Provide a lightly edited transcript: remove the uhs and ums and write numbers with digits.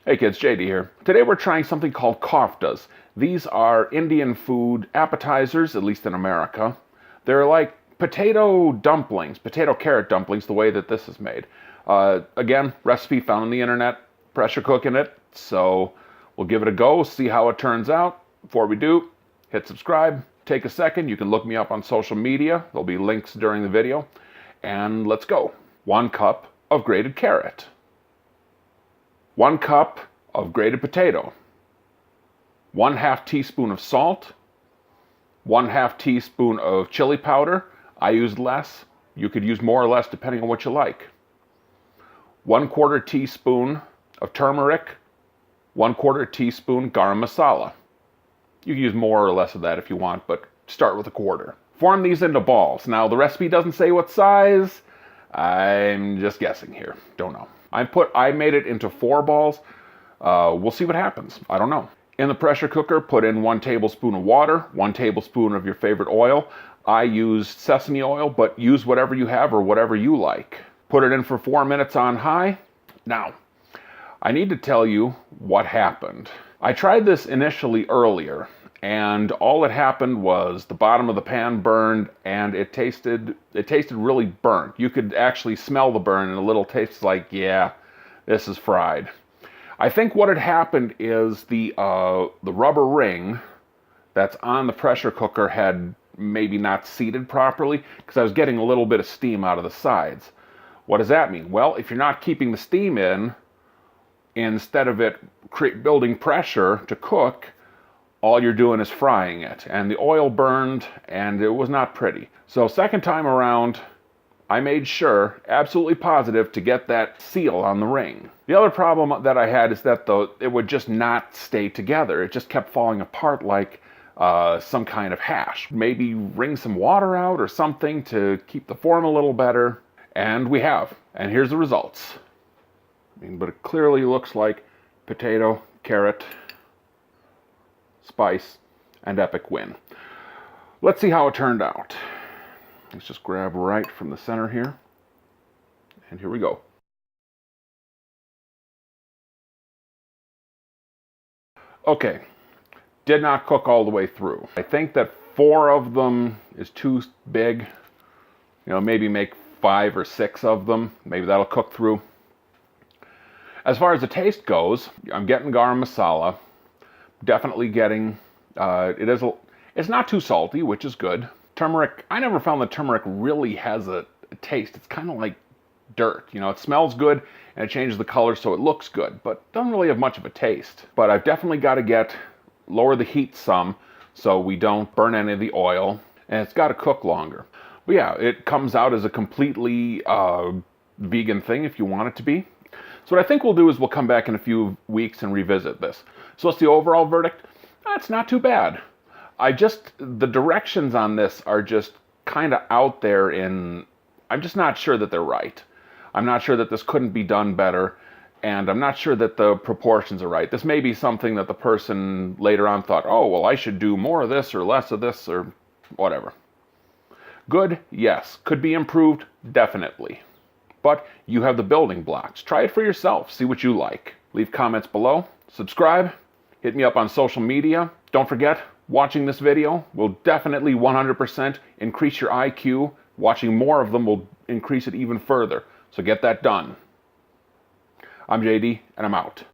Hey kids, JD here. Today we're trying something called koftas. These are Indian food appetizers, at least in America. They're like potato dumplings, potato carrot dumplings, the way that this is made. Again, recipe found on the internet, pressure cooking it, so we'll give it a go, see how it turns out. Before we do, hit subscribe, take a second, you can look me up on social media, there'll be links during the video, and let's go. 1 cup of grated carrot. 1 cup of grated potato, 1/2 teaspoon of salt, 1/2 teaspoon of chili powder. I used less. You could use more or less depending on what you like. 1/4 teaspoon of turmeric, 1/4 teaspoon garam masala. You can use more or less of that if you want, but start with 1/4. Form these into balls. Now the recipe doesn't say what size. I'm just guessing here. Don't know. I made it into 4 balls. We'll see what happens. I don't know. In the pressure cooker, put in 1 tablespoon of water, 1 tablespoon of your favorite oil. I used sesame oil, but use whatever you have or whatever you like. Put it in for 4 minutes on high. Now, I need to tell you what happened. I tried this initially earlier, and all that happened was the bottom of the pan burned, and it tasted really burnt. You could actually smell the burn, and a little tastes like, yeah, this is fried. I think what had happened is the rubber ring that's on the pressure cooker had maybe not seated properly, because I was getting a little bit of steam out of the sides. What does that mean? Well, if you're not keeping the steam in, instead of it building pressure to cook, all you're doing is frying it, and the oil burned, and it was not pretty. So second time around, I made sure, absolutely positive, to get that seal on the ring. The other problem that I had is that it would just not stay together. It just kept falling apart like some kind of hash. Maybe wring some water out or something to keep the form a little better, and we have. And here's the results. But it clearly looks like potato, carrot, spice, and epic win. Let's see how it turned out. Let's just grab right from the center here. And here we go. Okay, did not cook all the way through. I think that 4 of them is too big. You know, maybe make 5 or 6 of them. Maybe that'll cook through. As far as the taste goes, I'm getting garam masala. Definitely getting, it's not too salty, which is good. Turmeric, I never found that turmeric really has a taste. It's kind of like dirt. You know, it smells good and it changes the color so it looks good, but doesn't really have much of a taste. But I've definitely got to lower the heat some so we don't burn any of the oil, and it's got to cook longer. But yeah, it comes out as a completely vegan thing if you want it to be. So what I think we'll do is we'll come back in a few weeks and revisit this. So what's the overall verdict? It's not too bad. The directions on this are just kind of out there I'm just not sure that they're right. I'm not sure that this couldn't be done better, and I'm not sure that the proportions are right. This may be something that the person later on thought, oh, well, I should do more of this or less of this or whatever. Good? Yes. Could be improved? Definitely. But you have the building blocks. Try it for yourself. See what you like. Leave comments below. Subscribe. Hit me up on social media. Don't forget, watching this video will definitely 100% increase your IQ. Watching more of them will increase it even further. So get that done. I'm JD, and I'm out.